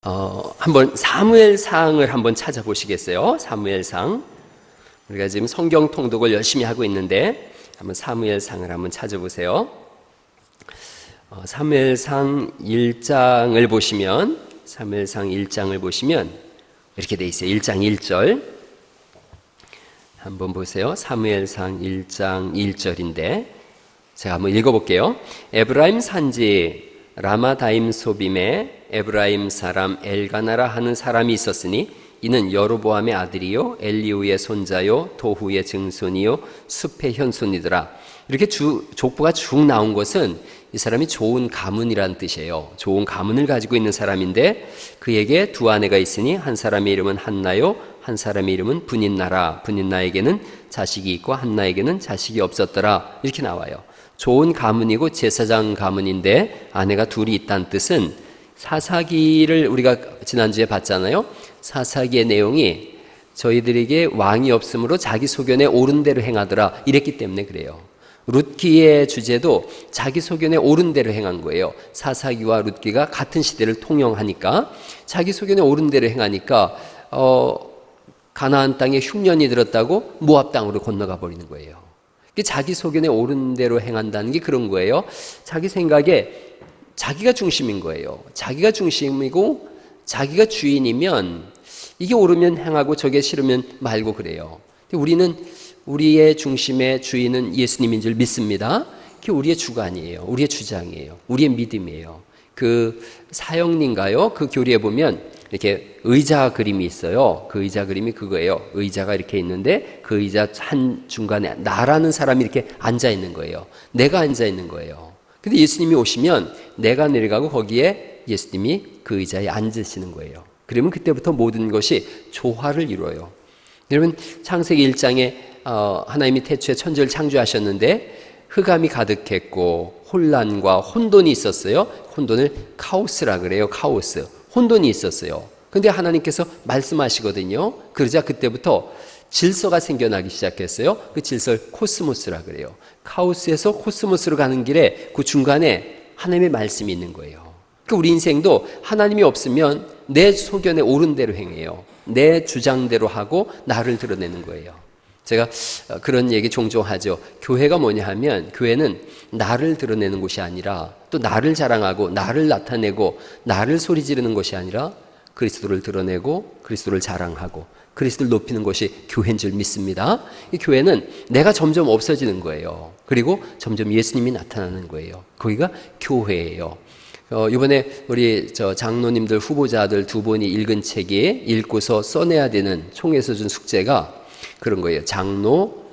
한번 사무엘상을 한번 찾아보시겠어요? 사무엘상. 우리가 지금 성경 통독을 열심히 하고 있는데 한번 사무엘상을 한번 찾아보세요. 사무엘상 1장을 보시면 이렇게 돼 있어요. 1장 1절 한번 보세요. 사무엘상 1장 1절인데 제가 한번 읽어볼게요. 에브라임 산지 라마다임 소빔에 에브라임 사람 엘가나라 하는 사람이 있었으니 이는 여로보암의 아들이요 엘리우의 손자요 도후의 증손이요 숲의 현손이더라. 이렇게 족보가 쭉 나온 것은 이 사람이 좋은 가문이라는 뜻이에요. 좋은 가문을 가지고 있는 사람인데 그에게 두 아내가 있으니 한 사람의 이름은 한나요 한 사람의 이름은 분인나라. 분인나에게는 자식이 있고 한나에게는 자식이 없었더라. 이렇게 나와요. 좋은 가문이고 제사장 가문인데 아내가 둘이 있다는 뜻은 사사기를 우리가 지난주에 봤잖아요. 사사기의 내용이 저희들에게 왕이 없으므로 자기 소견에 옳은 대로 행하더라 이랬기 때문에 그래요. 룻기의 주제도 자기 소견에 옳은 대로 행한 거예요. 사사기와 룻기가 같은 시대를 통용하니까 자기 소견에 옳은 대로 행하니까 가나안 땅에 흉년이 들었다고 모압 땅으로 건너가 버리는 거예요. 자기 소견에 옳은 대로 행한다는 게 그런 거예요. 자기 생각에 자기가 중심인 거예요. 자기가 중심이고 자기가 주인이면 이게 옳으면 행하고 저게 싫으면 말고 그래요. 우리는 우리의 중심의 주인은 예수님인 줄 믿습니다. 그게 우리의 주관이에요. 우리의 주장이에요. 우리의 믿음이에요. 그 사형리인가요? 그 교리에 보면 이렇게 의자 그림이 있어요. 그 의자 그림이 그거예요. 의자가 이렇게 있는데 그 의자 한 중간에 나라는 사람이 이렇게 앉아 있는 거예요. 내가 앉아 있는 거예요. 근데 예수님이 오시면 내가 내려가고 거기에 예수님이 그 의자에 앉으시는 거예요. 그러면 그때부터 모든 것이 조화를 이루어요. 여러분 창세기 1장에 하나님이 태초에 천지를 창조하셨는데 흑암이 가득했고 혼란과 혼돈이 있었어요. 혼돈을 카오스라 그래요. 카오스. 혼돈이 있었어요. 근데 하나님께서 말씀하시거든요. 그러자 그때부터 질서가 생겨나기 시작했어요. 그 질서를 코스모스라 그래요. 카오스에서 코스모스로 가는 길에 그 중간에 하나님의 말씀이 있는 거예요. 그러니까 우리 인생도 하나님이 없으면 내 소견에 옳은 대로 행해요. 내 주장대로 하고 나를 드러내는 거예요. 제가 그런 얘기 종종 하죠. 교회가 뭐냐 하면 교회는 나를 드러내는 곳이 아니라 또 나를 자랑하고 나를 나타내고 나를 소리 지르는 것이 아니라 그리스도를 드러내고 그리스도를 자랑하고 그리스도를 높이는 것이 교회인 줄 믿습니다. 이 교회는 내가 점점 없어지는 거예요. 그리고 점점 예수님이 나타나는 거예요. 거기가 교회예요. 이번에 우리 장로님들 후보자들 두 분이 읽은 책이 읽고서 써내야 되는 총회에서 준 숙제가 그런 거예요. 장로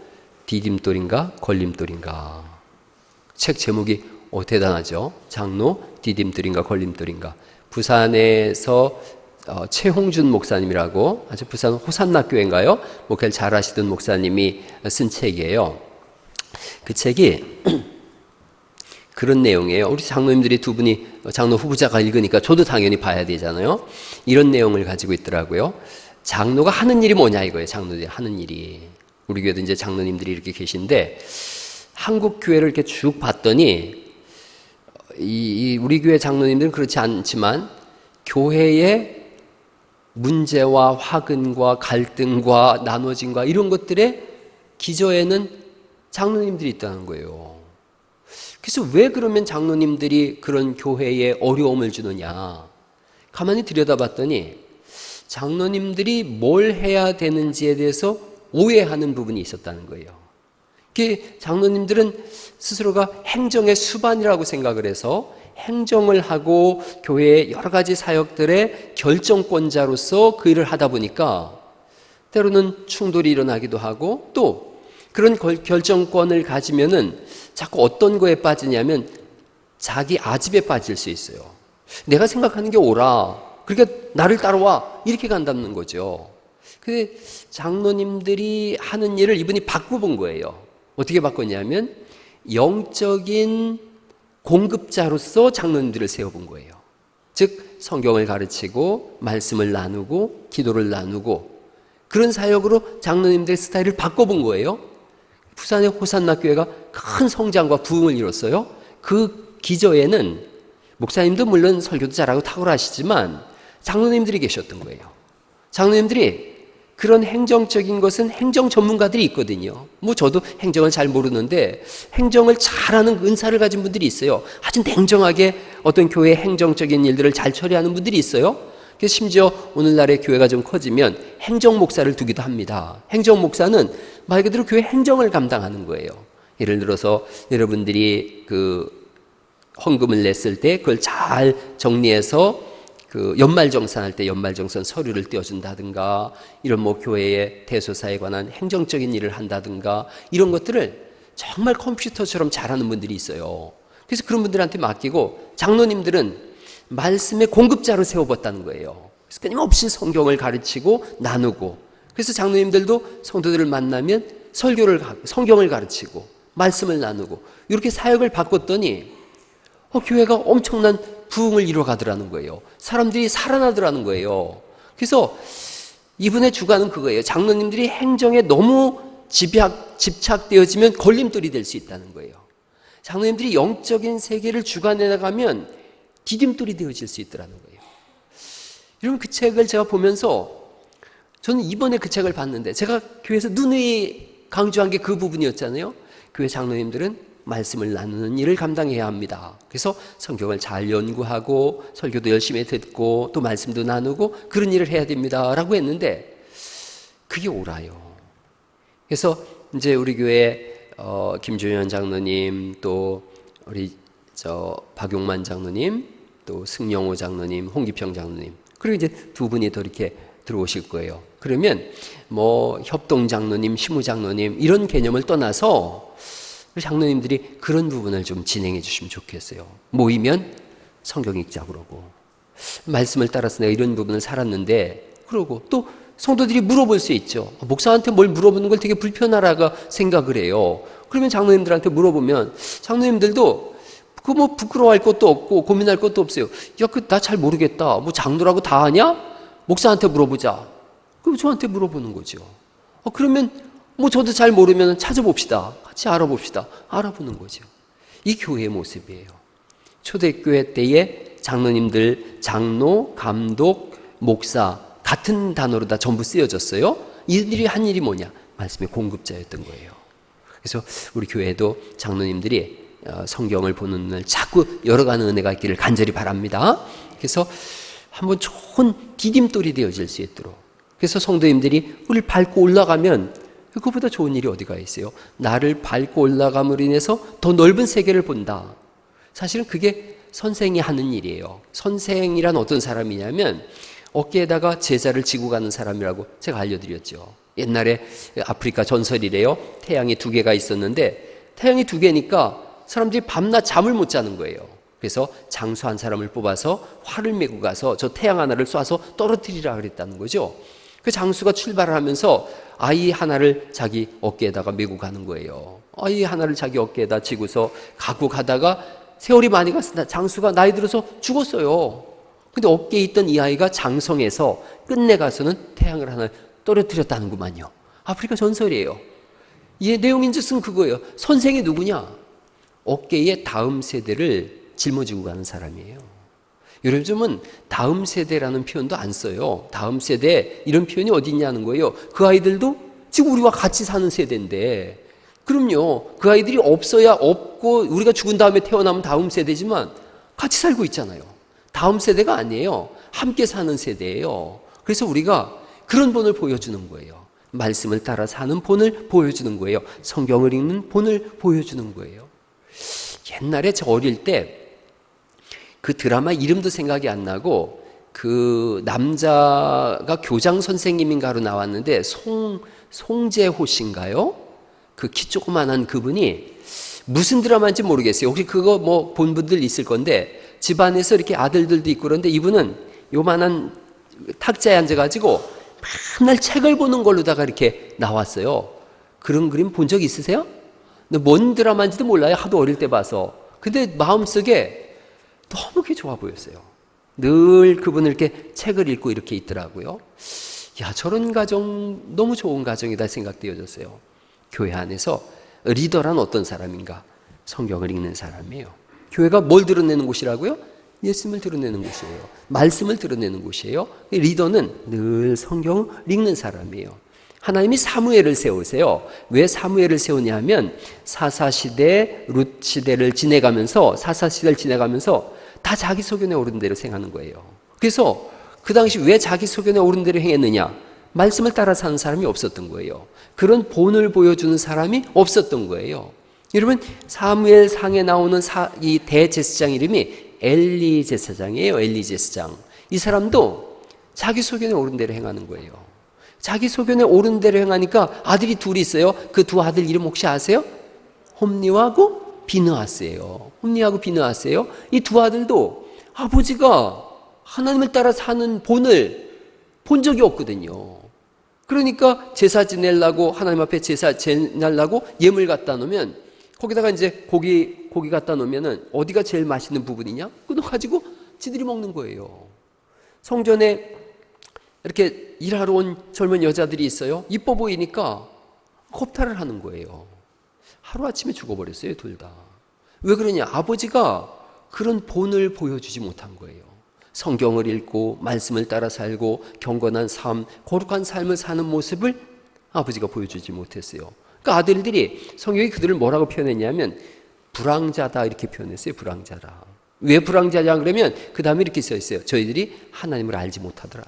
디딤돌인가 걸림돌인가. 책 제목이 대단하죠. 장로 디딤돌인가 걸림돌인가. 부산에서 최홍준 목사님이라고 아주 부산 호산나 교회인가요? 목회를 잘 하시던 목사님이 쓴 책이에요. 그 책이 그런 내용이에요. 우리 장로님들이 두 분이 장로 후보자가 읽으니까 저도 당연히 봐야 되잖아요. 이런 내용을 가지고 있더라고요. 장로가 하는 일이 뭐냐 이거예요. 장로들이 하는 일이. 우리 교회도 이제 장로님들이 이렇게 계신데 한국 교회를 이렇게 쭉 봤더니 우리 교회 장로님들은 그렇지 않지만 교회의 문제와 화근과 갈등과 나눠짐과 이런 것들의 기저에는 장로님들이 있다는 거예요. 그래서 왜 그러면 장로님들이 그런 교회에 어려움을 주느냐. 가만히 들여다봤더니 장로님들이 뭘 해야 되는지에 대해서 오해하는 부분이 있었다는 거예요. 장로님들은 스스로가 행정의 수반이라고 생각을 해서 행정을 하고 교회의 여러 가지 사역들의 결정권자로서 그 일을 하다 보니까 때로는 충돌이 일어나기도 하고 또 그런 결정권을 가지면은 자꾸 어떤 거에 빠지냐면 자기 아집에 빠질 수 있어요. 내가 생각하는 게 옳아. 그러니까 나를 따라와 이렇게 간다는 거죠. 근데 장로님들이 하는 일을 이분이 바꿔본 거예요. 어떻게 바꿨냐면 영적인 공급자로서 장로님들을 세워본 거예요. 즉 성경을 가르치고 말씀을 나누고 기도를 나누고 그런 사역으로 장로님들의 스타일을 바꿔본 거예요. 부산의 호산나 교회가 큰 성장과 부흥을 이뤘어요. 그 기저에는 목사님도 물론 설교도 잘하고 탁월하시지만 장로님들이 계셨던 거예요. 장로님들이 그런 행정적인 것은 행정 전문가들이 있거든요. 뭐 저도 행정을 잘 모르는데 행정을 잘하는 은사를 가진 분들이 있어요. 아주 냉정하게 어떤 교회 행정적인 일들을 잘 처리하는 분들이 있어요. 그래서 심지어 오늘날의 교회가 좀 커지면 행정 목사를 두기도 합니다. 행정 목사는 말 그대로 교회 행정을 감당하는 거예요. 예를 들어서 여러분들이 그 헌금을 냈을 때 그걸 잘 정리해서 그 연말정산할 때 연말정산 서류를 떼어준다든가, 이런 뭐 교회의 대소사에 관한 행정적인 일을 한다든가, 이런 것들을 정말 컴퓨터처럼 잘하는 분들이 있어요. 그래서 그런 분들한테 맡기고, 장로님들은 말씀의 공급자로 세워봤다는 거예요. 그래서 끊임없이 성경을 가르치고 나누고, 그래서 장로님들도 성도들을 만나면 성경을 가르치고 말씀을 나누고 이렇게 사역을 바꿨더니 교회가 엄청난 부흥을 이뤄가더라는 거예요. 사람들이 살아나더라는 거예요. 그래서 이분의 주관은 그거예요. 장로님들이 행정에 너무 집착되어지면 걸림돌이 될 수 있다는 거예요. 장로님들이 영적인 세계를 주관해 나가면 디딤돌이 되어질 수 있더라는 거예요. 여러분, 그 책을 제가 보면서 저는 이번에 그 책을 봤는데 제가 교회에서 누누이 강조한 게 그 부분이었잖아요. 교회 장로님들은 말씀을 나누는 일을 감당해야 합니다. 그래서 성경을 잘 연구하고 설교도 열심히 듣고 또 말씀도 나누고 그런 일을 해야 됩니다 라고 했는데 그게 옳아요. 그래서 이제 우리 교회 김준현 장로님, 또 우리 박용만 장로님, 또 승영호 장로님, 홍기평 장로님, 그리고 이제 두 분이 더 이렇게 들어오실 거예요. 그러면 뭐 협동 장로님, 시무 장로님 이런 개념을 떠나서 장로님들이 그런 부분을 좀 진행해 주시면 좋겠어요. 모이면 성경 읽자 그러고, 말씀을 따라서 내가 이런 부분을 살았는데 그러고, 또 성도들이 물어볼 수 있죠. 목사한테 뭘 물어보는 걸 되게 불편하라고 생각을 해요. 그러면 장로님들한테 물어보면 장로님들도 그 뭐 부끄러워할 것도 없고 고민할 것도 없어요. 야, 그 나 잘 모르겠다. 뭐 장로라고 다 아냐? 목사한테 물어보자. 그럼 저한테 물어보는 거죠. 그러면 뭐 저도 잘 모르면 찾아봅시다. 같이 알아봅시다. 알아보는 거죠. 이 교회의 모습이에요. 초대교회 때의 장로님들, 장로, 감독, 목사 같은 단어로 다 전부 쓰여졌어요. 이들이 한 일이 뭐냐? 말씀의 공급자였던 거예요. 그래서 우리 교회도 장로님들이 성경을 보는 눈을 자꾸 열어가는 은혜가 있기를 간절히 바랍니다. 그래서 한번 좋은 디딤돌이 되어질 수 있도록, 그래서 성도님들이 우리를 밟고 올라가면 그거보다 좋은 일이 어디가 있어요? 나를 밟고 올라감으로 인해서 더 넓은 세계를 본다. 사실은 그게 선생이 하는 일이에요. 선생이란 어떤 사람이냐면 어깨에다가 제자를 지고 가는 사람이라고 제가 알려드렸죠. 옛날에 아프리카 전설이래요. 태양이 두 개가 있었는데 태양이 두 개니까 사람들이 밤낮 잠을 못 자는 거예요. 그래서 장수 한 사람을 뽑아서 활을 메고 가서 저 태양 하나를 쏴서 떨어뜨리라 그랬다는 거죠. 그 장수가 출발을 하면서 아이 하나를 자기 어깨에다가 메고 가는 거예요. 아이 하나를 자기 어깨에다 지고서 가고 가다가 세월이 많이 갔습니다. 장수가 나이 들어서 죽었어요. 근데 어깨에 있던 이 아이가 장성해서 끝내 가서는 태양을 하나 떨어뜨렸다는구만요. 아프리카 전설이에요. 이 내용인즉슨 그거예요. 선생이 누구냐? 어깨에 다음 세대를 짊어지고 가는 사람이에요. 요즘은 다음 세대라는 표현도 안 써요. 다음 세대 이런 표현이 어디 있냐는 거예요. 그 아이들도 지금 우리와 같이 사는 세대인데, 그럼요, 그 아이들이 없어야 없고 우리가 죽은 다음에 태어나면 다음 세대지만 같이 살고 있잖아요. 다음 세대가 아니에요. 함께 사는 세대예요. 그래서 우리가 그런 본을 보여주는 거예요. 말씀을 따라 사는 본을 보여주는 거예요. 성경을 읽는 본을 보여주는 거예요. 옛날에 저 어릴 때 그 드라마 이름도 생각이 안 나고, 그 남자가 교장 선생님인가로 나왔는데 송재호 씨인가요? 그 키 조그만한 그분이 무슨 드라마인지 모르겠어요. 혹시 그거 뭐 본 분들 있을 건데, 집안에서 이렇게 아들들도 있고 그런데 이분은 요만한 탁자에 앉아가지고 맨날 책을 보는 걸로다가 이렇게 나왔어요. 그런 그림 본 적 있으세요? 근데 뭔 드라마인지도 몰라요. 하도 어릴 때 봐서. 근데 마음속에 너무 그게 좋아 보였어요. 늘 그분을 이렇게 책을 읽고 이렇게 있더라고요. 야, 저런 가정 너무 좋은 가정이다 생각되어졌어요. 교회 안에서 리더란 어떤 사람인가? 성경을 읽는 사람이에요. 교회가 뭘 드러내는 곳이라고요? 예수님을 드러내는 곳이에요. 말씀을 드러내는 곳이에요. 리더는 늘 성경을 읽는 사람이에요. 하나님이 사무엘을 세우세요. 왜 사무엘을 세우냐 하면 사사시대, 룻시대를 지내가면서 다 자기 소견에 오른 대로 행하는 거예요. 그래서 그 당시 왜 자기 소견에 오른 대로 행했느냐? 말씀을 따라 사는 사람이 없었던 거예요. 그런 본을 보여주는 사람이 없었던 거예요. 여러분, 사무엘 상에 나오는 이 대제사장 이름이 엘리 제사장이에요. 엘리 제사장. 이 사람도 자기 소견에 오른 대로 행하는 거예요. 자기 소견에 오른 대로 행하니까 아들이 둘이 있어요. 그 두 아들 이름 혹시 아세요? 홈니하고 비느하스예요. 홈니하고 비느하스예요. 이 두 아들도 아버지가 하나님을 따라 사는 본을 본 적이 없거든요. 그러니까 제사 지내려고 하나님 앞에 제사 지내려고 예물 갖다 놓으면 거기다가 이제 고기 갖다 놓으면은 어디가 제일 맛있는 부분이냐? 끊어가지고 지들이 먹는 거예요. 성전에 이렇게 일하러 온 젊은 여자들이 있어요. 이뻐 보이니까 겁탈을 하는 거예요. 하루아침에 죽어버렸어요, 둘 다. 왜 그러냐? 아버지가 그런 본을 보여주지 못한 거예요. 성경을 읽고 말씀을 따라 살고 경건한 삶, 거룩한 삶을 사는 모습을 아버지가 보여주지 못했어요. 그러니까 아들들이 성경이 그들을 뭐라고 표현했냐면 불황자다 이렇게 표현했어요. 불황자라. 왜 불황자냐 그러면 그 다음에 이렇게 써 있어요. 저희들이 하나님을 알지 못하더라.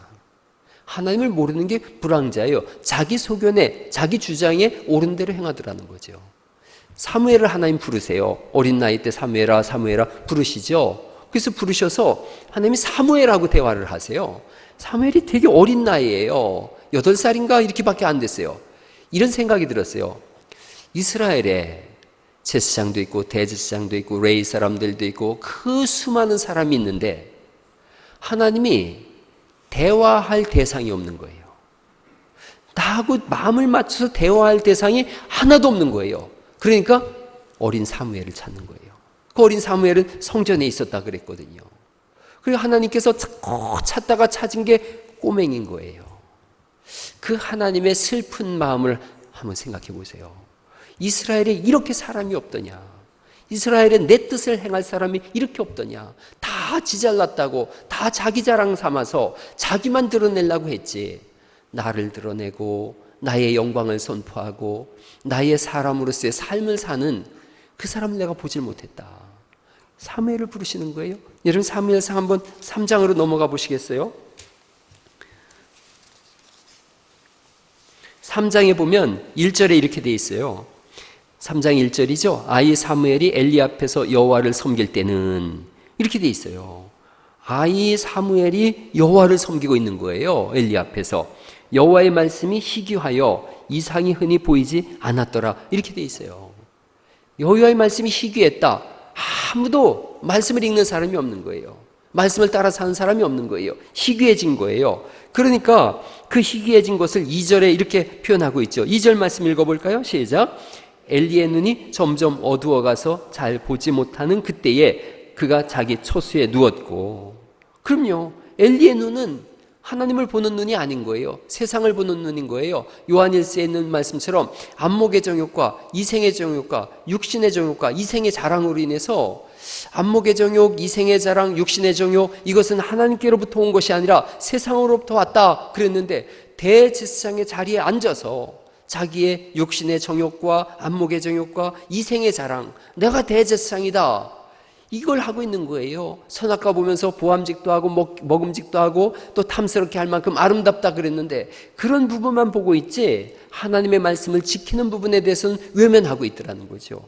하나님을 모르는 게 불황자예요. 자기 소견에 자기 주장에 옳은 대로 행하더라는 거죠. 사무엘을 하나님 부르세요. 어린 나이 때 사무엘아 부르시죠. 그래서 부르셔서 하나님이 사무엘하고 대화를 하세요. 사무엘이 되게 어린 나이에요. 8살인가 이렇게밖에 안 됐어요. 이런 생각이 들었어요. 이스라엘에 제사장도 있고 대제사장도 있고 레위 사람들도 있고 그 수많은 사람이 있는데 하나님이 대화할 대상이 없는 거예요. 나하고 마음을 맞춰서 대화할 대상이 하나도 없는 거예요. 그러니까 어린 사무엘을 찾는 거예요. 그 어린 사무엘은 성전에 있었다 그랬거든요. 그리고 하나님께서 찾다가 찾은 게 꼬맹인 거예요. 그 하나님의 슬픈 마음을 한번 생각해 보세요. 이스라엘에 이렇게 사람이 없더냐? 이스라엘에 내 뜻을 행할 사람이 이렇게 없더냐? 다 지잘났다고 다 자기 자랑 삼아서 자기만 드러내려고 했지. 나를 드러내고 나의 영광을 선포하고 나의 사람으로서의 삶을 사는 그 사람을 내가 보질 못했다. 사무엘을 부르시는 거예요. 여러분 사무엘상 한번 3장으로 넘어가 보시겠어요? 3장에 보면 1절에 이렇게 돼 있어요. 3장 1절이죠. 아이 사무엘이 엘리 앞에서 여호와를 섬길 때는 이렇게 돼 있어요. 아이 사무엘이 여호와를 섬기고 있는 거예요. 엘리 앞에서. 여호와의 말씀이 희귀하여 이상이 흔히 보이지 않았더라. 이렇게 돼 있어요. 여호와의 말씀이 희귀했다. 아무도 말씀을 읽는 사람이 없는 거예요. 말씀을 따라 사는 사람이 없는 거예요. 희귀해진 거예요. 그러니까 그 희귀해진 것을 2절에 이렇게 표현하고 있죠. 2절 말씀 읽어볼까요? 시작. 엘리의 눈이 점점 어두워가서 잘 보지 못하는 그때에 그가 자기 처수에 누웠고. 그럼요. 엘리의 눈은 하나님을 보는 눈이 아닌 거예요. 세상을 보는 눈인 거예요. 요한일서에 있는 말씀처럼 안목의 정욕과 이생의 정욕과 육신의 정욕과 이생의 자랑으로 인해서 안목의 정욕, 이생의 자랑, 육신의 정욕 이것은 하나님께로부터 온 것이 아니라 세상으로부터 왔다 그랬는데 대제사장의 자리에 앉아서 자기의 육신의 정욕과 안목의 정욕과 이생의 자랑, 내가 대제사장이다 이걸 하고 있는 거예요. 선악과 보면서 보암직도 하고 먹음직도 하고 또 탐스럽게 할 만큼 아름답다 그랬는데 그런 부분만 보고 있지 하나님의 말씀을 지키는 부분에 대해서는 외면하고 있더라는 거죠.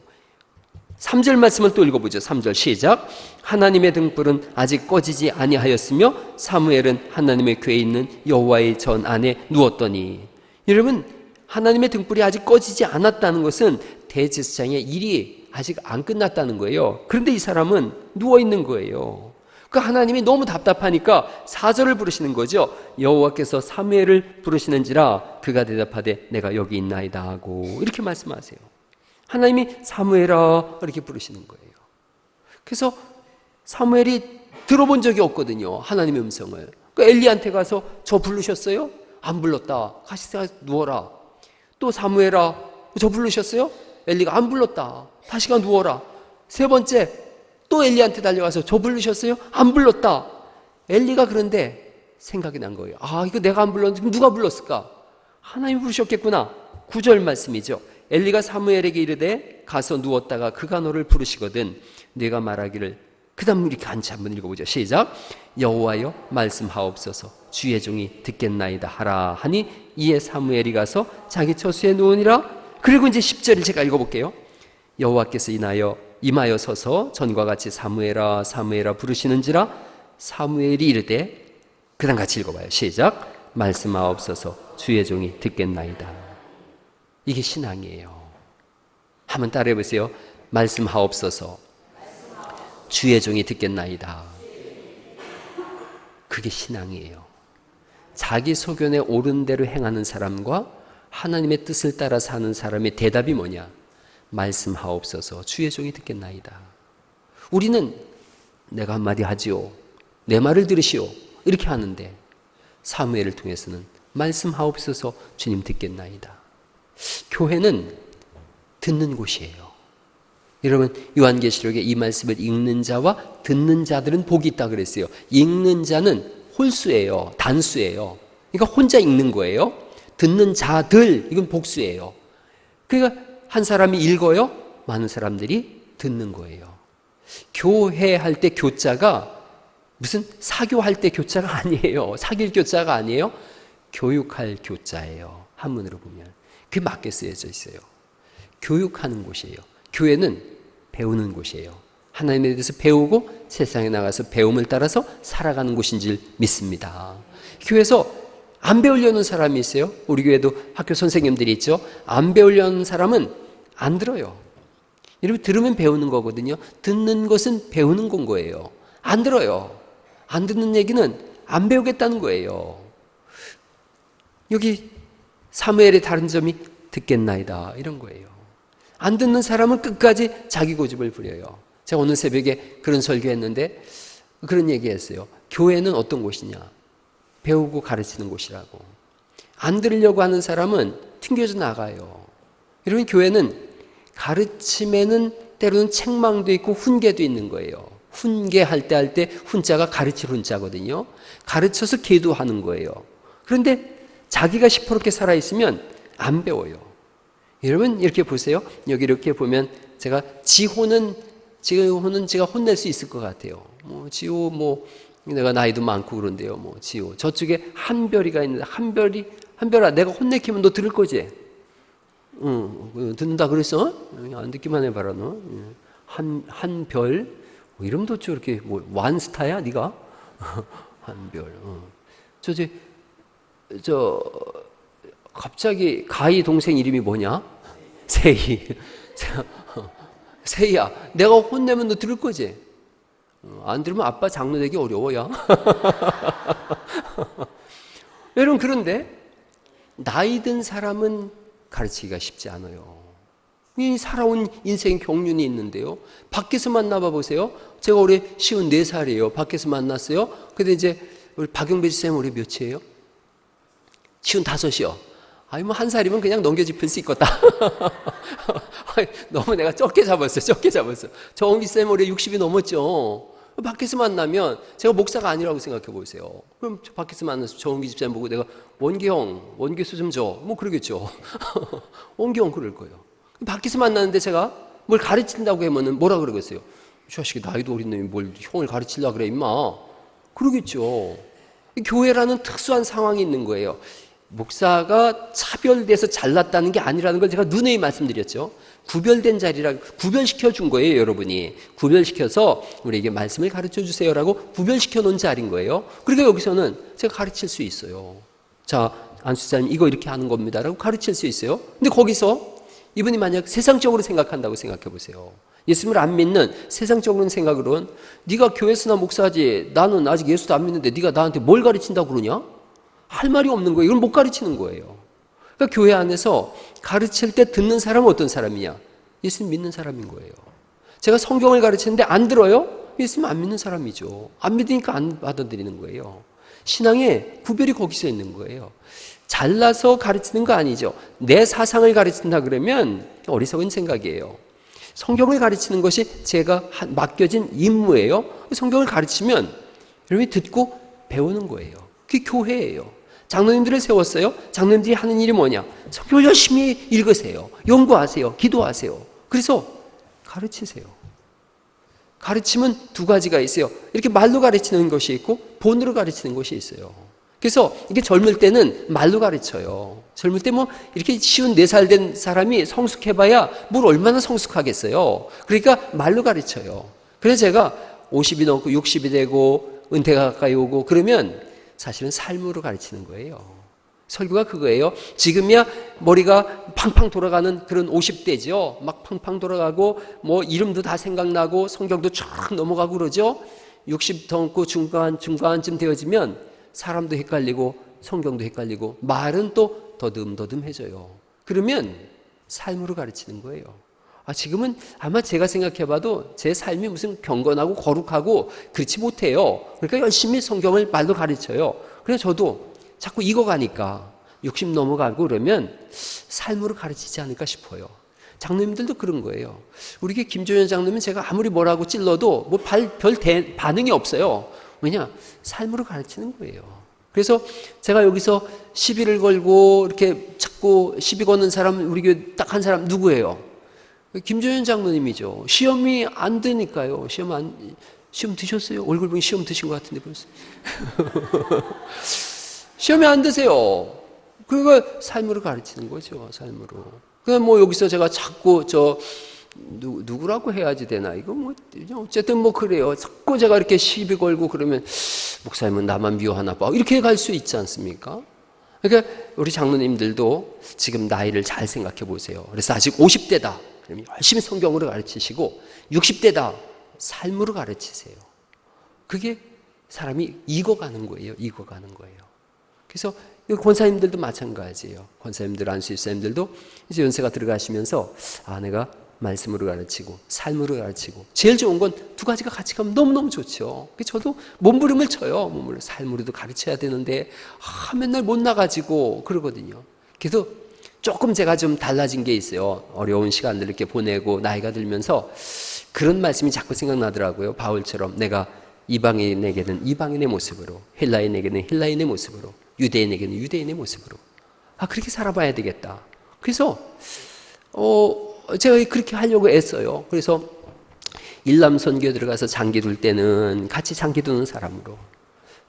3절 말씀을 또 읽어보죠. 3절 시작. 하나님의 등불은 아직 꺼지지 아니하였으며 사무엘은 하나님의 궤에 있는 여호와의 전 안에 누웠더니. 여러분 하나님의 등불이 아직 꺼지지 않았다는 것은 대제사장의 일이 아직 안 끝났다는 거예요. 그런데 이 사람은 누워있는 거예요. 그 하나님이 너무 답답하니까 4절을 부르시는 거죠. 여호와께서 사무엘을 부르시는지라 그가 대답하되 내가 여기 있나이다 하고 이렇게 말씀하세요. 하나님이 사무엘아 이렇게 부르시는 거예요. 그래서 사무엘이 들어본 적이 없거든요. 하나님의 음성을. 그러니까 엘리한테 가서 저 부르셨어요? 안 불렀다. 가시 누워라. 또 사무엘아 저 부르셨어요? 엘리가 안 불렀다. 다시 가 누워라. 세 번째 또 엘리한테 달려가서 저 부르셨어요? 안 불렀다. 엘리가 그런데 생각이 난 거예요. 아, 이거 내가 안 불렀는데 누가 불렀을까? 하나님이 부르셨겠구나. 9절 말씀이죠. 엘리가 사무엘에게 이르되 가서 누웠다가 그가 너를 부르시거든 네가 말하기를. 그 다음 이렇게 같이 한번 읽어보죠. 시작. 여호와여 말씀하옵소서 주의 종이 듣겠나이다 하라 하니 이에 사무엘이 가서 자기 처수에 누우니라. 그리고 이제 10절을 제가 읽어볼게요. 여호와께서 임하여 서서 전과 같이 사무엘아 사무엘아 부르시는지라. 사무엘이 이르되, 그 다음 같이 읽어봐요. 시작. 말씀하옵소서 주의 종이 듣겠나이다. 이게 신앙이에요. 한번 따라해보세요. 말씀하옵소서 주의 종이 듣겠나이다. 그게 신앙이에요. 자기 소견에 옳은 대로 행하는 사람과 하나님의 뜻을 따라 사는 사람의 대답이 뭐냐? 말씀하옵소서 주의 종이 듣겠나이다. 우리는 내가 한마디 하지요, 내 말을 들으시오, 이렇게 하는데 사무엘을 통해서는 말씀하옵소서 주님 듣겠나이다. 교회는 듣는 곳이에요. 여러분, 요한계시록에 이 말씀을 읽는 자와 듣는 자들은 복이 있다 그랬어요. 읽는 자는 홀수예요. 단수예요. 그러니까 혼자 읽는 거예요. 듣는 자들, 이건 복수예요. 그러니까 한 사람이 읽어요, 많은 사람들이 듣는 거예요. 교회할 때 교자가 무슨 사교할 때 교자가 아니에요. 사귈 교자가 아니에요. 교육할 교자예요. 한문으로 보면 그게 맞게 쓰여져 있어요. 교육하는 곳이에요. 교회는 배우는 곳이에요. 하나님에 대해서 배우고 세상에 나가서 배움을 따라서 살아가는 곳인 줄 믿습니다. 교회에서 안 배우려는 사람이 있어요. 우리 교회도 학교 선생님들이 있죠. 안 배우려는 사람은 안 들어요. 여러분, 들으면 배우는 거거든요. 듣는 것은 배우는 건 거예요. 안 들어요. 안 듣는 얘기는 안 배우겠다는 거예요. 여기 사무엘의 다른 점이 듣겠나이다 이런 거예요. 안 듣는 사람은 끝까지 자기 고집을 부려요. 제가 오늘 새벽에 그런 설교했는데 그런 얘기했어요. 교회는 어떤 곳이냐? 배우고 가르치는 곳이라고. 안 들으려고 하는 사람은 튕겨져 나가요. 여러분, 교회는 가르침에는 때로는 책망도 있고 훈계도 있는 거예요. 훈계할 때 훈자가 가르칠 훈자거든요. 가르쳐서 계도하는 거예요. 그런데 자기가 시퍼렇게 살아있으면 안 배워요. 여러분, 이렇게 보세요. 여기 이렇게 보면 제가 지호는 제가 혼낼 수 있을 것 같아요. 지호 내가 나이도 많고 그런데요. 지호 저쪽에 한별이가 있는데 한별아 내가 혼내키면 너 들을 거지? 응, 듣는다 그랬어? 안 듣기만 해봐라 너. 한별 이름도 저렇게 완스타야 네가? 한별. 갑자기 가희 동생 이름이 뭐냐? 세희. 세희야, 내가 혼내면 너 들을 거지? 안 들으면 아빠 장로 되기 어려워야. 여러분, 그런데 나이 든 사람은 가르치기가 쉽지 않아요. 이 살아온 인생 경륜이 있는데요. 밖에서 만나봐 보세요. 제가 올해 54살이에요. 밖에서 만났어요. 근데 이제 우리 박영배 쌤 올해 몇이에요? 55이요. 아니 한 살이면 그냥 넘겨짚을 수 있겠다. 너무 내가 적게 잡았어요. 정기 쌤 올해 60이 넘었죠. 밖에서 만나면 제가 목사가 아니라고 생각해 보세요. 그럼 밖에서 만나서 정기 집사님 보고 내가 원기수 좀 줘. 그러겠죠. 원기형 그럴 거예요. 밖에서 만나는데 제가 뭘 가르친다고 하면은 뭐라 그러겠어요? 이 자식이 나이도 어린 놈이 뭘 형을 가르치려고 그래 임마. 그러겠죠. 교회라는 특수한 상황이 있는 거예요. 목사가 차별돼서 잘났다는 게 아니라는 걸 제가 누누이 말씀드렸죠. 구별된 자리라 구별시켜 준 거예요. 여러분이 구별시켜서 우리에게 말씀을 가르쳐 주세요라고 구별시켜 놓은 자리인 거예요. 그러니까 여기서는 제가 가르칠 수 있어요. 자, 안수사님 이거 이렇게 하는 겁니다라고 가르칠 수 있어요. 근데 거기서 이분이 만약 세상적으로 생각한다고 생각해 보세요. 예수님을 안 믿는 세상적으로 생각으로는 네가 교회에서나 목사지 나는 아직 예수도 안 믿는데 네가 나한테 뭘 가르친다고 그러냐? 할 말이 없는 거예요. 이건 못 가르치는 거예요. 그러니까 교회 안에서 가르칠 때 듣는 사람은 어떤 사람이냐? 예수님 믿는 사람인 거예요. 제가 성경을 가르치는데 안 들어요? 예수님 안 믿는 사람이죠. 안 믿으니까 안 받아들이는 거예요. 신앙의 구별이 거기서 있는 거예요. 잘나서 가르치는 거 아니죠. 내 사상을 가르친다 그러면 어리석은 생각이에요. 성경을 가르치는 것이 제가 맡겨진 임무예요. 성경을 가르치면 여러분이 듣고 배우는 거예요. 그게 교회예요. 장로님들을 세웠어요. 장로님들이 하는 일이 뭐냐? 성경을 열심히 읽으세요. 연구하세요. 기도하세요. 그래서 가르치세요. 가르침은 두 가지가 있어요. 이렇게 말로 가르치는 것이 있고 본으로 가르치는 것이 있어요. 그래서 이게 젊을 때는 말로 가르쳐요. 젊을 때 뭐 이렇게 쉬운 4살 된 사람이 성숙해봐야 뭘 얼마나 성숙하겠어요. 그러니까 말로 가르쳐요. 그래서 제가 50이 넘고 60이 되고 은퇴가 가까이 오고 그러면 사실은 삶으로 가르치는 거예요. 설교가 그거예요. 지금이야 머리가 팡팡 돌아가는 그런 50대죠. 막 팡팡 돌아가고 뭐 이름도 다 생각나고 성경도 쫙 넘어가고 그러죠. 60 넘고 중간쯤 되어지면 사람도 헷갈리고 성경도 헷갈리고 말은 또 더듬더듬해져요. 그러면 삶으로 가르치는 거예요. 지금은 아마 제가 생각해봐도 제 삶이 무슨 경건하고 거룩하고 그렇지 못해요. 그러니까 열심히 성경을 말로 가르쳐요. 그래서 저도 자꾸 익어가니까 60 넘어가고 그러면 삶으로 가르치지 않을까 싶어요. 장로님들도 그런 거예요. 우리 김조연 장로님은 제가 아무리 뭐라고 찔러도 뭐 별 반응이 없어요. 왜냐? 삶으로 가르치는 거예요. 그래서 제가 여기서 시비를 걸고 이렇게 자꾸 시비 거는 사람 우리 교회 딱 한 사람 누구예요? 김조연 장로님이죠. 시험이 안 되니까요. 시험 드셨어요? 얼굴 보니 시험 드신 것 같은데 벌써. 시험이 안 되세요. 그거 삶으로 가르치는 거죠. 삶으로. 그냥 뭐 여기서 제가 자꾸 누구라고 해야지 되나? 이거 뭐 어쨌든 뭐 그래요. 자꾸 제가 이렇게 시비 걸고 그러면 목사님은 나만 미워하나 봐. 이렇게 갈 수 있지 않습니까? 그러니까 우리 장로님들도 지금 나이를 잘 생각해 보세요. 그래서 아직 50대다. 그러면 열심히 성경으로 가르치시고 60대다. 삶으로 가르치세요. 그게 사람이 익어가는 거예요. 익어가는 거예요. 그래서 권사님들도 마찬가지예요. 권사님들, 안수집사님들도 이제 연세가 들어가시면서 내가 말씀으로 가르치고 삶으로 가르치고 제일 좋은 건 두 가지가 같이 가면 너무너무 좋죠. 저도 몸부림을 쳐요. 삶으로도 가르쳐야 되는데 맨날 못 나가지고 그러거든요. 그래도 조금 제가 좀 달라진 게 있어요. 어려운 시간들 이렇게 보내고 나이가 들면서 그런 말씀이 자꾸 생각나더라고요. 바울처럼 내가 이방인에게는 이방인의 모습으로, 헬라인에게는 헬라인의 모습으로, 유대인에게는 유대인의 모습으로 그렇게 살아봐야 되겠다. 그래서 제가 그렇게 하려고 애써요. 그래서 일남 선교에 들어가서 장기 둘 때는 같이 장기 두는 사람으로,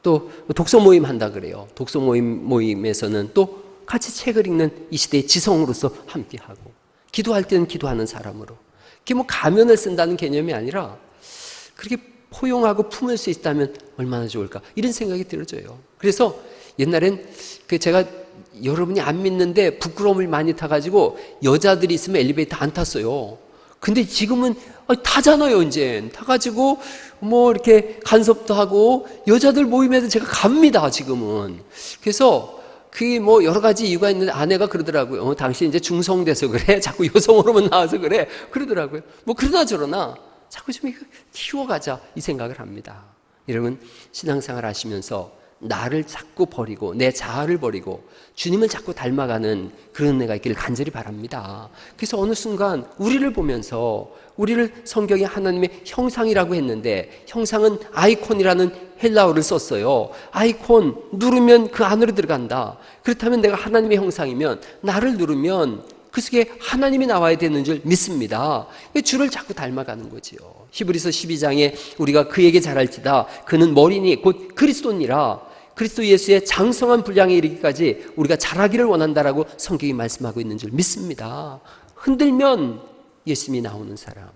또 독서 모임 한다 그래요. 독서 모임에서는 또 같이 책을 읽는 이 시대의 지성으로서 함께하고, 기도할 때는 기도하는 사람으로. 그게 뭐 가면을 쓴다는 개념이 아니라 그렇게 포용하고 품을 수 있다면 얼마나 좋을까, 이런 생각이 들어져요. 그래서 옛날엔 제가 여러분이 안 믿는데 부끄러움을 많이 타가지고 여자들이 있으면 엘리베이터 안 탔어요. 근데 지금은 타잖아요. 이제 타가지고 뭐 이렇게 간섭도 하고 여자들 모임에도 제가 갑니다. 지금은. 그래서 그게 뭐 여러 가지 이유가 있는데 아내가 그러더라고요. 당신 이제 중성돼서 그래? 자꾸 여성으로만 나와서 그래? 그러더라고요. 뭐 그러나 저러나 자꾸 좀 키워가자 이 생각을 합니다. 여러분 신앙생활 하시면서 나를 자꾸 버리고 내 자아를 버리고 주님을 자꾸 닮아가는 그런 은혜가 있기를 간절히 바랍니다. 그래서 어느 순간 우리를 보면서, 우리를 성경에 하나님의 형상이라고 했는데 형상은 아이콘이라는 헬라어를 썼어요. 아이콘 누르면 그 안으로 들어간다. 그렇다면 내가 하나님의 형상이면 나를 누르면 그 속에 하나님이 나와야 되는 줄 믿습니다. 주를 자꾸 닮아가는 거지요. 히브리서 12장에 우리가 그에게 잘할지다 그는 머리니 곧 그리스도니라, 그리스도 예수의 장성한 분량에 이르기까지 우리가 잘하기를 원한다라고 성경이 말씀하고 있는 줄 믿습니다. 흔들면 예수님이 나오는 사람.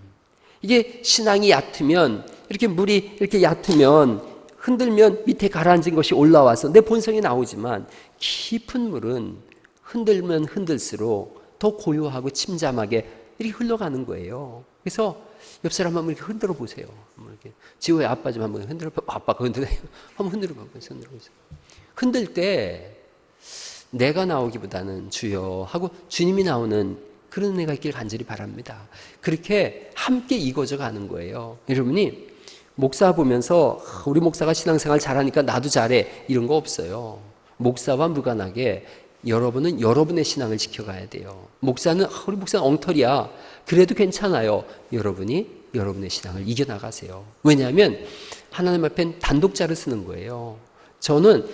이게 신앙이 얕으면, 이렇게 물이 이렇게 얕으면 흔들면 밑에 가라앉은 것이 올라와서 내 본성이 나오지만, 깊은 물은 흔들면 흔들수록 더 고요하고 침잠하게 이렇게 흘러가는 거예요. 그래서 옆 사람 한번 이렇게 흔들어 보세요. 이렇게 지호의 아빠 좀 한번 흔들어 봐. 아빠가 흔들어요. 한번 흔들어 보세요. 흔들 때 내가 나오기보다는 주여 하고 주님이 나오는 그런 은혜가 있길 간절히 바랍니다. 그렇게 함께 이거져 가는 거예요. 여러분이 목사 보면서 우리 목사가 신앙생활 잘하니까 나도 잘해 이런 거 없어요. 목사와 무관하게 여러분은 여러분의 신앙을 지켜가야 돼요. 목사는 우리 목사는 엉터리야. 그래도 괜찮아요. 여러분이 여러분의 신앙을 이겨나가세요. 왜냐하면 하나님 앞엔 단독자를 쓰는 거예요. 저는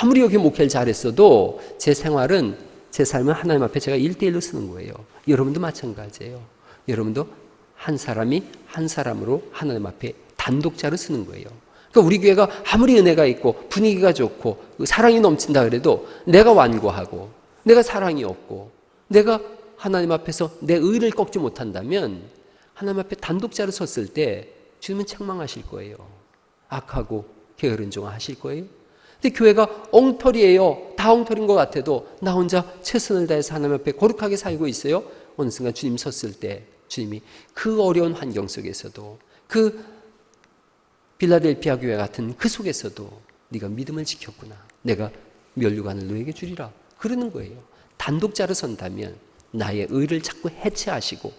아무리 여기 목회를 잘했어도 제 생활은, 제 삶은 하나님 앞에 제가 1대1로 쓰는 거예요. 여러분도 마찬가지예요. 여러분도 한 사람이 한 사람으로 하나님 앞에 단독자를 쓰는 거예요. 그러니까 우리 교회가 아무리 은혜가 있고 분위기가 좋고 사랑이 넘친다 그래도 내가 완고하고 내가 사랑이 없고 내가 하나님 앞에서 내 의를 꺾지 못한다면 하나님 앞에 단독자로 섰을 때 주님은 책망하실 거예요. 악하고 게으른종하실 거예요. 근데 교회가 엉터리예요. 다 엉터리인 것 같아도 나 혼자 최선을 다해서 하나님 앞에 거룩하게 살고 있어요. 어느 순간 주님 섰을 때 주님이 그 어려운 환경 속에서도, 그 빌라델피아 교회 같은 그 속에서도 네가 믿음을 지켰구나, 내가 면류관을 너에게 주리라, 그러는 거예요. 단독자로 선다면 나의 의를 자꾸 해체하시고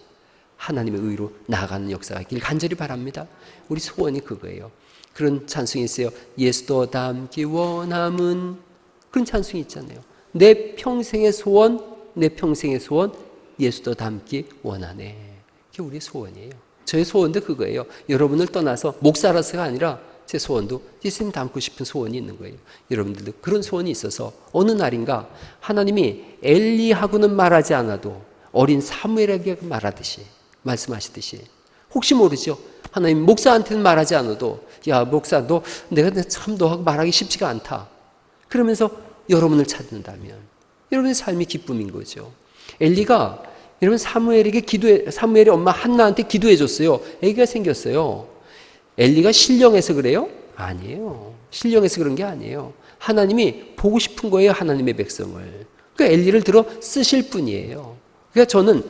하나님의 의로 나아가는 역사가 있길 간절히 바랍니다. 우리 소원이 그거예요. 그런 찬송이 있어요. 예수도 닮기 원함은, 그런 찬송이 있잖아요. 내 평생의 소원, 내 평생의 소원, 예수도 닮기 원하네. 그게 우리의 소원이에요. 저의 소원도 그거예요. 여러분을 떠나서 목사라서가 아니라 제 소원도 예수님 닮고 싶은 소원이 있는 거예요. 여러분들도 그런 소원이 있어서 어느 날인가 하나님이 엘리하고는 말하지 않아도 어린 사무엘에게 말하듯이, 말씀하시듯이, 혹시 모르죠. 하나님 목사한테는 말하지 않아도 야 목사 너 내가 참 너하고 말하기 쉽지가 않다, 그러면서 여러분을 찾는다면 여러분의 삶이 기쁨인 거죠. 엘리가 여러분 사무엘의 엄마 한나한테 기도해 줬어요. 아기가 생겼어요. 엘리가 신령해서 그래요? 아니에요. 신령해서 그런 게 아니에요. 하나님이 보고 싶은 거예요. 하나님의 백성을. 그러니까 엘리를 들어 쓰실 뿐이에요. 그러니까 저는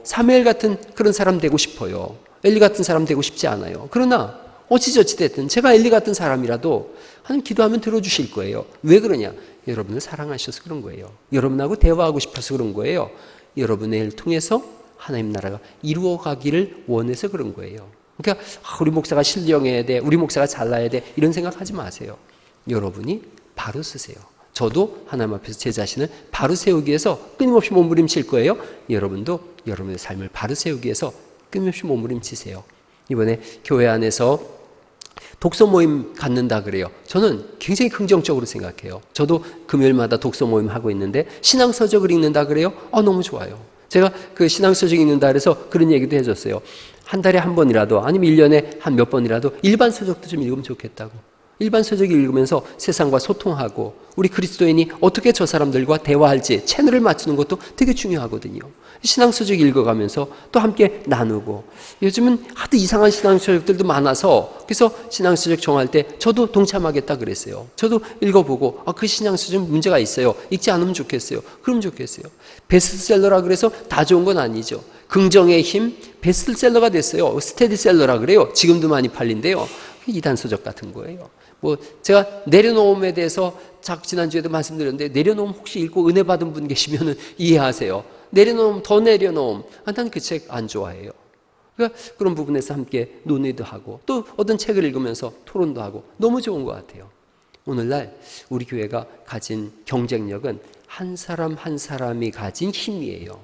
사무엘 같은 그런 사람 되고 싶어요. 엘리 같은 사람 되고 싶지 않아요. 그러나 어찌저찌 됐든 제가 엘리 같은 사람이라도 하나님 기도하면 들어주실 거예요. 왜 그러냐? 여러분을 사랑하셔서 그런 거예요. 여러분하고 대화하고 싶어서 그런 거예요. 여러분의 일을 통해서 하나님 나라가 이루어가기를 원해서 그런 거예요. 그러니까 우리 목사가 신령해야 돼, 우리 목사가 잘나야 돼, 이런 생각하지 마세요. 여러분이 바로 쓰세요. 저도 하나님 앞에서 제 자신을 바로 세우기 위해서 끊임없이 몸부림칠 거예요. 여러분도 여러분의 삶을 바로 세우기 위해서 끊임없이 몸부림치세요. 이번에 교회 안에서 독서 모임 갖는다 그래요. 저는 굉장히 긍정적으로 생각해요. 저도 금요일마다 독서 모임 하고 있는데 신앙서적을 읽는다 그래요. 너무 좋아요. 제가 그 신앙서적 읽는다 그래서 그런 얘기도 해줬어요. 한 달에 한 번이라도, 아니면 1년에 한 몇 번이라도 일반 서적도 좀 읽으면 좋겠다고. 일반 서적 읽으면서 세상과 소통하고 우리 그리스도인이 어떻게 저 사람들과 대화할지 채널을 맞추는 것도 되게 중요하거든요. 신앙서적 읽어가면서 또 함께 나누고, 요즘은 하도 이상한 신앙서적들도 많아서 그래서 신앙서적 정할 때 저도 동참하겠다 그랬어요. 저도 읽어보고 그 신앙서적 문제가 있어요. 읽지 않으면 좋겠어요. 그럼 좋겠어요. 베스트셀러라 그래서 다 좋은 건 아니죠. 긍정의 힘 베스트셀러가 됐어요. 스테디셀러라 그래요. 지금도 많이 팔린대요. 이단서적 같은 거예요. 제가 내려놓음에 대해서 지난주에도 말씀드렸는데, 내려놓음 혹시 읽고 은혜 받은 분 계시면 이해하세요. 내려놓음, 더 내려놓음. 난 그 책 안 좋아해요. 그러니까 그런 부분에서 함께 논의도 하고 또 어떤 책을 읽으면서 토론도 하고 너무 좋은 것 같아요. 오늘날 우리 교회가 가진 경쟁력은 한 사람 한 사람이 가진 힘이에요.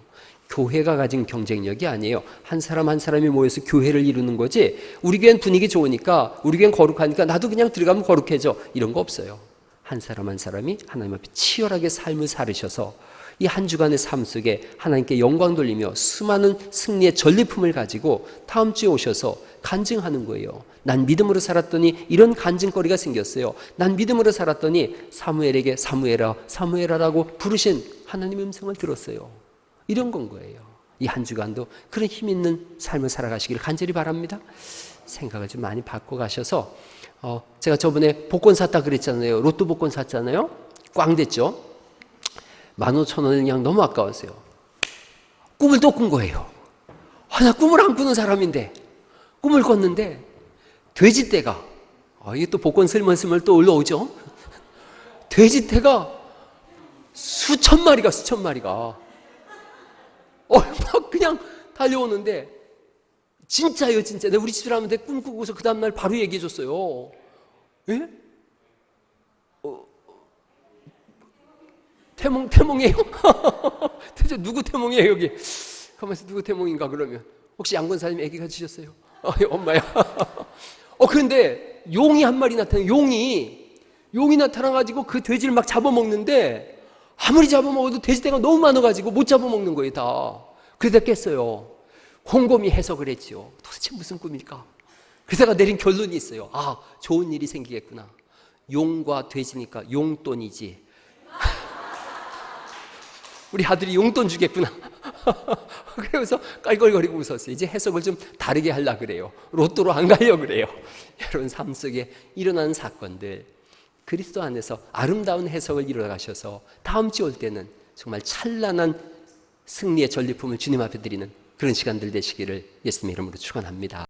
교회가 가진 경쟁력이 아니에요. 한 사람 한 사람이 모여서 교회를 이루는 거지, 우리 교회는 분위기 좋으니까, 우리 교회는 거룩하니까 나도 그냥 들어가면 거룩해져, 이런 거 없어요. 한 사람 한 사람이 하나님 앞에 치열하게 삶을 살으셔서 이 한 주간의 삶 속에 하나님께 영광 돌리며 수많은 승리의 전리품을 가지고 다음 주에 오셔서 간증하는 거예요. 난 믿음으로 살았더니 이런 간증거리가 생겼어요. 난 믿음으로 살았더니 사무엘에게 사무엘아 사무엘아라고 부르신 하나님의 음성을 들었어요. 이런 건 거예요. 이 한 주간도 그런 힘 있는 삶을 살아가시기를 간절히 바랍니다. 생각을 좀 많이 바꿔가셔서 제가 저번에 복권 샀다 그랬잖아요. 로또 복권 샀잖아요. 꽝 됐죠. 15,000원은 그냥 너무 아까웠어요. 꿈을 또 꾼 거예요. 나 꿈을 안 꾸는 사람인데 꿈을 꿨는데 돼지떼가, 이게 또 복권 슬멀슬멀 또 올라오죠. 돼지떼가 수천 마리가 막 그냥 달려오는데, 진짜예요, 진짜. 내가 우리 집사람한테 꿈꾸고서 그 다음날 바로 얘기해 줬어요. 예? 태몽이에요? 도대체 누구 태몽이에요 여기? 가만있어, 누구 태몽인가 그러면? 혹시 양권사님 아기 가지셨어요? 엄마야. 그런데 용이 한 마리 나타나요. 용이 나타나가지고 그 돼지를 막 잡아먹는데 아무리 잡아먹어도 돼지떼가 너무 많아가지고 못 잡아먹는 거예요 다. 그러다 깼어요. 곰곰이 해석을 했죠. 도대체 무슨 꿈일까? 그러다가 내린 결론이 있어요. 좋은 일이 생기겠구나. 용과 돼지니까 용돈이지. 우리 아들이 용돈 주겠구나. 그러면서 깔깔거리고 웃었어요. 이제 해석을 좀 다르게 하려고 그래요. 로또로 안 가려고 그래요. 여러분 삶 속에 일어나는 사건들, 그리스도 안에서 아름다운 해석을 이뤄가셔서 다음 주 올 때는 정말 찬란한 승리의 전리품을 주님 앞에 드리는 그런 시간들 되시기를 예수님의 이름으로 축원합니다.